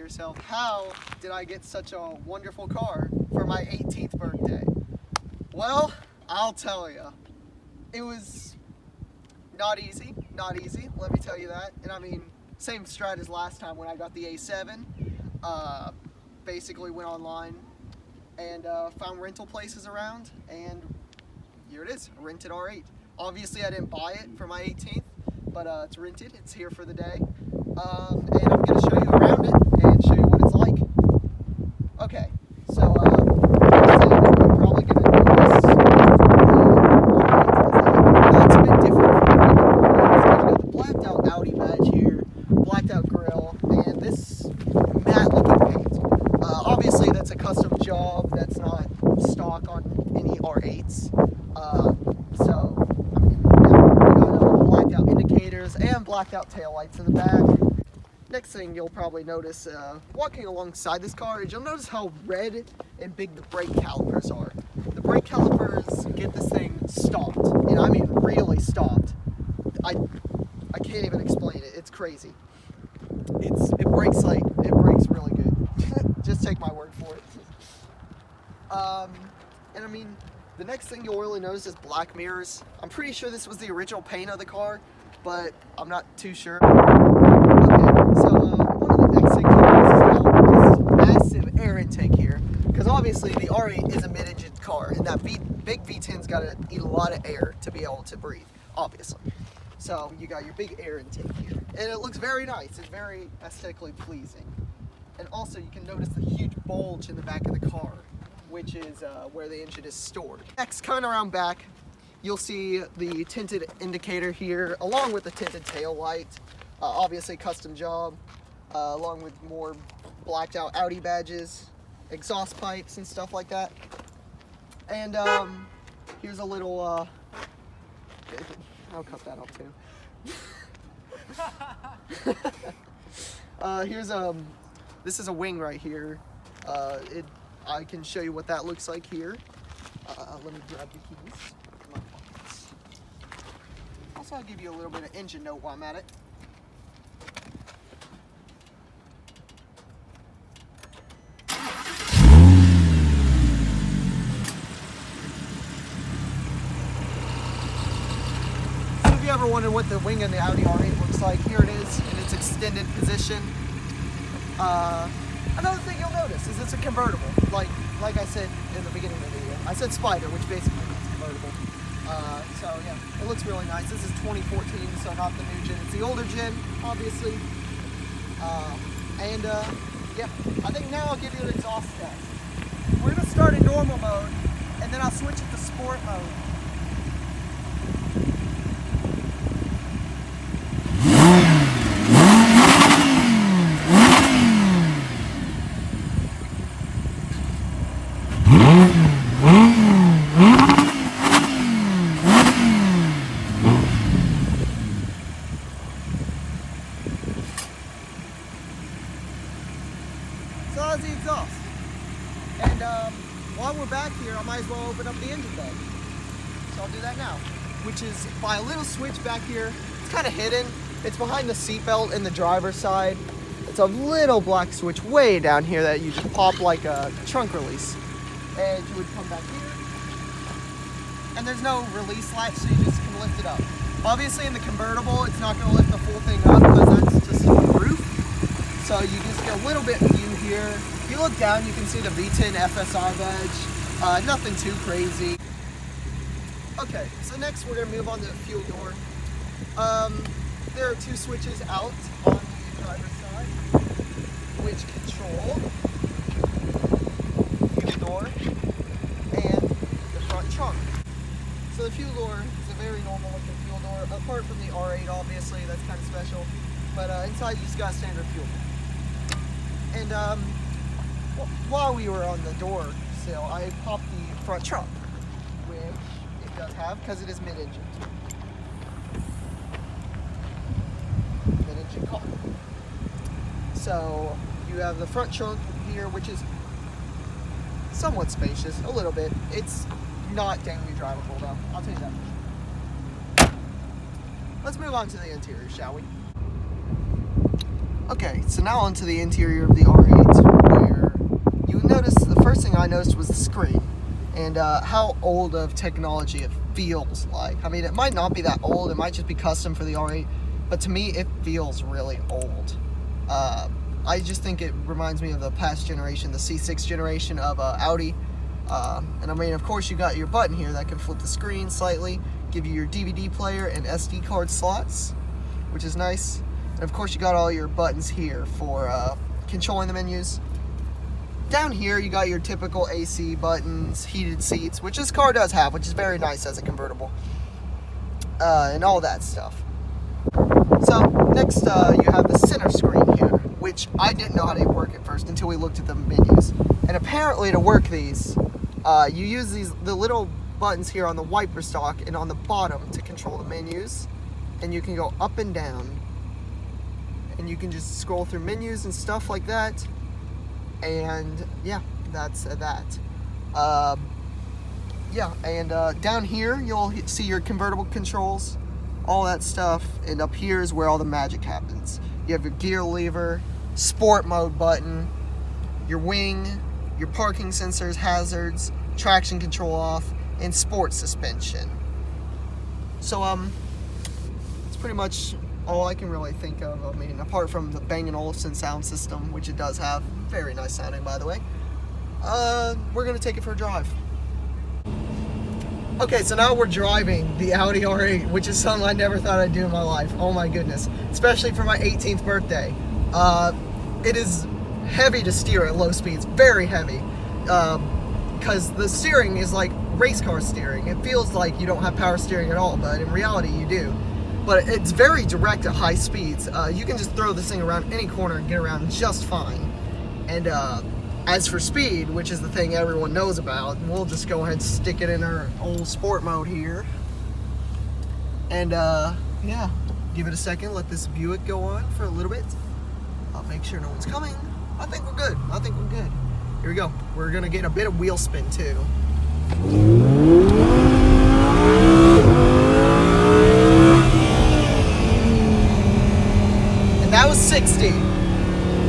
yourself, how did I get such a wonderful car for my 18th birthday? Well, I'll tell you. It was not easy, let me tell you that. And I mean, same strat as last time when I got the A7. Basically went online and found rental places around, and here it is, a rented R8. Obviously I didn't buy it for my 18th, but it's rented, it's here for the day. And I'm going to show you around it and show you what it's like. Okay, so you're probably going to notice that's a bit different from it's got the blacked out Audi badge here, blacked out grille, and this matte looking paint. Obviously that's a custom job, that's not stock on any R8s. So, I mean, yeah, we got blacked out indicators and blacked out taillights in the back. Next thing you'll probably notice, walking alongside this car, is you'll notice how red and big the brake calipers are. The brake calipers get this thing stopped, and I mean really stopped. I can't even explain it. It's crazy. It brakes really good. Just take my word for it. And I mean, the next thing you'll really notice is black mirrors. I'm pretty sure this was the original paint of the car, but I'm not too sure. Okay, so one of the next things you'll notice is this massive air intake here, because obviously the R8 is a mid-engine car, and that big V10's got to eat a lot of air to be able to breathe, obviously. So you got your big air intake here, and it looks very nice. It's very aesthetically pleasing. And also you can notice the huge bulge in the back of the car, which is where the engine is stored. Next, coming around back, you'll see the tinted indicator here, along with the tinted tail light. Obviously custom job, along with more blacked out Audi badges, exhaust pipes and stuff like that. And here's a little, I'll cut that off too. This is a wing right here. I can show you what that looks like here. Let me grab the keys in my pockets. Also, I'll give you a little bit of engine note while I'm at it. So if you ever wondered what the wing in the Audi R8 looks like, here it is in its extended position. Another thing you'll notice is it's a convertible. Like I said in the beginning of the video, I said Spyder, which basically means convertible. So yeah, it looks really nice. This is 2014, so not the new gen. It's the older gen, obviously. Yeah, I think now I'll give you an exhaust test. We're gonna start in normal mode, and then I'll switch it to sport mode. So that's the exhaust. And while we're back here, I might as well open up the engine bay. So I'll do that now. Which is by a little switch back here. It's kind of hidden. It's behind the seatbelt in the driver's side. It's a little black switch way down here that you just pop like a trunk release. And you would come back here. And there's no release latch, so you just can lift it up. Obviously in the convertible, it's not going to lift the full thing up because that's just on the roof. So you just get a little bit view here. If you look down, you can see the V10 FSI badge. Nothing too crazy. Okay, so next we're going to move on to the fuel door. There are two switches out on the driver's side, which control the fuel door and the front trunk. So the fuel door is a very normal looking fuel door, apart from the R8 obviously, that's kind of special. But inside you just got a standard fuel tank. And while we were on the door sill, I popped the front trunk, which it does have because it is mid-engine. Mid-engine car. So you have the front trunk here, which is somewhat spacious, a little bit. It's not daily drivable though, I'll tell you that. Let's move on to the interior, shall we? Okay, so now onto the interior of the R8, where you notice the first thing I noticed was the screen and how old of technology it feels like. I mean, it might not be that old, it might just be custom for the R8, but to me it feels really old. I just think it reminds me of the past generation, the C6 generation of Audi. And I mean, of course, you got your button here that can flip the screen slightly, give you your DVD player and SD card slots, which is nice. And of course, you got all your buttons here for controlling the menus. Down here, you got your typical AC buttons, heated seats, which this car does have, which is very nice as a convertible, and all that stuff. So next, you have the center screen here, which I didn't know how to work at first until we looked at the menus. And apparently, to work these, you use the little buttons here on the wiper stalk and on the bottom to control the menus, and you can go up and down, and you can just scroll through menus and stuff like that. And yeah, that's that. Yeah, and down here you'll see your convertible controls, all that stuff, and up here is where all the magic happens. You have your gear lever, sport mode button, your wing, your parking sensors, hazards, traction control off, and sport suspension. So it's pretty much all I can really think of. I mean, apart from the Bang & Olufsen sound system, which it does have, very nice sounding by the way. We're gonna take it for a drive. Okay, so now we're driving the Audi R8, which is something I never thought I'd do in my life. Oh my goodness, especially for my 18th birthday. It is heavy to steer at low speeds, very heavy, because the steering is like race car steering. It feels like you don't have power steering at all, but in reality you do. But it's very direct at high speeds. You can just throw this thing around any corner and get around just fine. And as for speed, which is the thing everyone knows about, we'll just go ahead and stick it in our old sport mode here. And yeah, give it a second, let this Buick go on for a little bit. I'll make sure no one's coming. I think we're good. I think we're good. Here we go. We're gonna get a bit of wheel spin too. That was 60.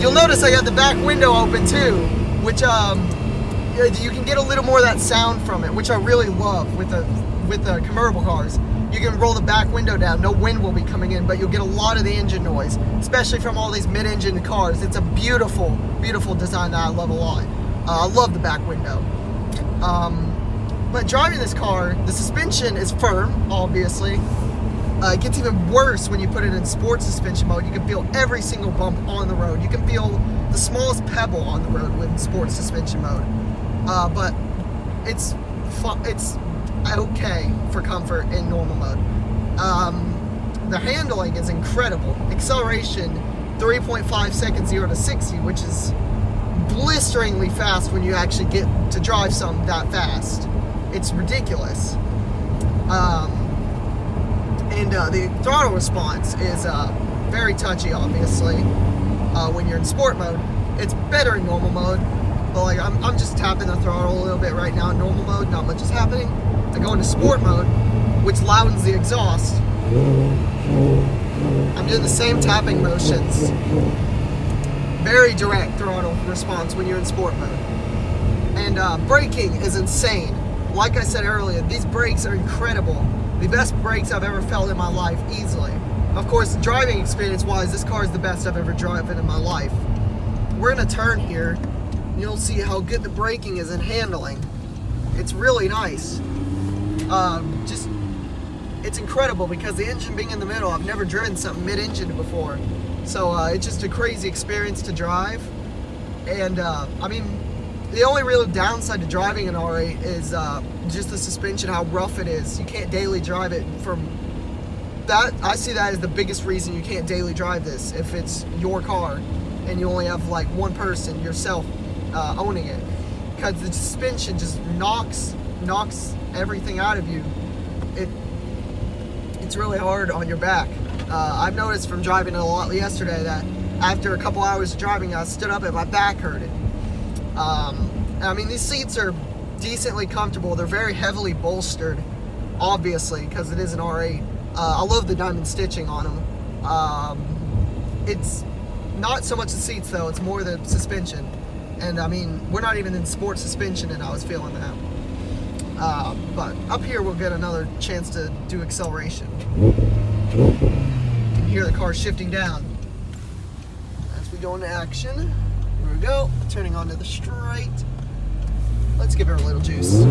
You'll notice I got the back window open too, which you can get a little more of that sound from it, which I really love with the convertible cars. You can roll the back window down, no wind will be coming in, but you'll get a lot of the engine noise, especially from all these mid-engine cars. It's a beautiful, beautiful design that I love a lot. I love the back window. But driving this car, the suspension is firm, obviously. It gets even worse when you put it in sports suspension mode. You can feel every single bump on the road. You can feel the smallest pebble on the road with sports suspension mode. But it's okay for comfort in normal mode. The handling is incredible. Acceleration, 3.5 seconds 0 to 60, which is blisteringly fast when you actually get to drive something that fast. It's ridiculous. And the throttle response is very touchy, obviously, when you're in sport mode. It's better in normal mode, but like I'm just tapping the throttle a little bit right now in normal mode, not much is happening. I go into sport mode, which loudens the exhaust. I'm doing the same tapping motions. Very direct throttle response when you're in sport mode. And braking is insane. Like I said earlier, these brakes are incredible. The best brakes I've ever felt in my life, easily. Of course, driving experience-wise, this car is the best I've ever driven in my life. We're in a turn here. You'll see how good the braking is and handling. It's really nice. It's incredible because the engine being in the middle, I've never driven something mid-engine before. So it's just a crazy experience to drive. And I mean, the only real downside to driving an R8 is just the suspension, how rough it is. You can't daily drive it from that. I see that as the biggest reason you can't daily drive this if it's your car and you only have like one person, yourself, owning it, because the suspension just knocks everything out of you. It's really hard on your back. I've noticed from driving it a lot yesterday that after a couple hours of driving, I stood up and my back hurted. I mean, these seats are decently comfortable. They're very heavily bolstered, obviously, because it is an R8. I love the diamond stitching on them. Not so much the seats though, it's more the suspension. And I mean, we're not even in sport suspension and I was feeling that. But up here we'll get another chance to do acceleration. You can hear the car shifting down as we go into action. Here we go, turning onto the straight. Let's give her a little juice.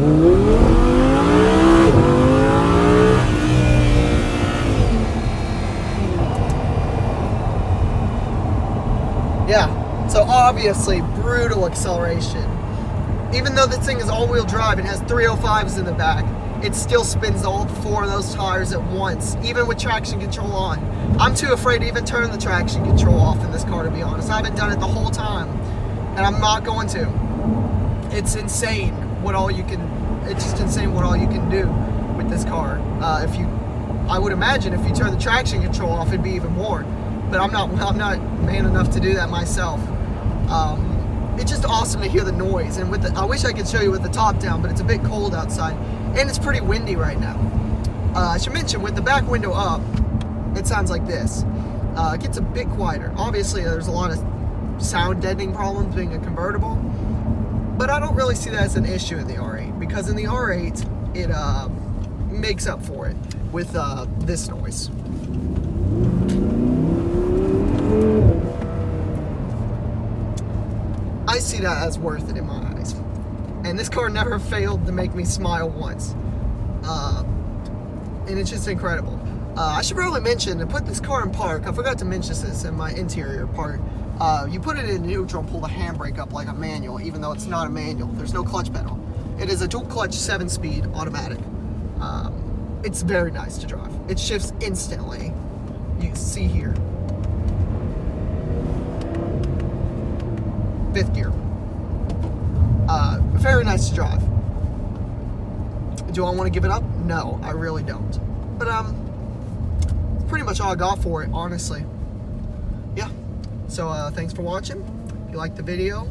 Yeah, so obviously brutal acceleration. Even though this thing is all-wheel drive and has 305s in the back, it still spins all 4 of those tires at once, even with traction control on. I'm too afraid to even turn the traction control off in this car, to be honest. I haven't done it the whole time, and I'm not going to. It's insane what all you can. It's just insane what all you can do with this car. I would imagine if you turn the traction control off, it'd be even more. But I'm not man enough to do that myself. It's just awesome to hear the noise, and I wish I could show you with the top down, but it's a bit cold outside, and it's pretty windy right now. I should mention, with the back window up, it sounds like this. It gets a bit quieter. Obviously, there's a lot of sound deadening problems being a convertible, but I don't really see that as an issue in the R8, because in the R8, it makes up for it with this noise. I see that as worth it in my eyes. And this car never failed to make me smile once. And it's just incredible. I should probably mention, to put this car in park, I forgot to mention this in my interior part, you put it in neutral and pull the handbrake up like a manual, even though it's not a manual. There's no clutch pedal. It is a dual clutch 7-speed automatic. It's very nice to drive. It shifts instantly. You can see here. 5th gear. Very nice to drive. Do I want to give it up? No, I really don't. But it's pretty much all I got for it, honestly. Yeah. So thanks for watching. If you liked the video,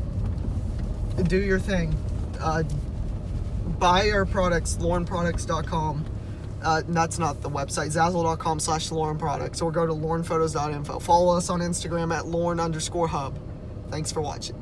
do your thing. Buy our products, laurenproducts.com. That's not the website, zazzle.com/laurenproducts, or go to laurenphotos.info. Follow us on Instagram at lauren_hub. Thanks for watching.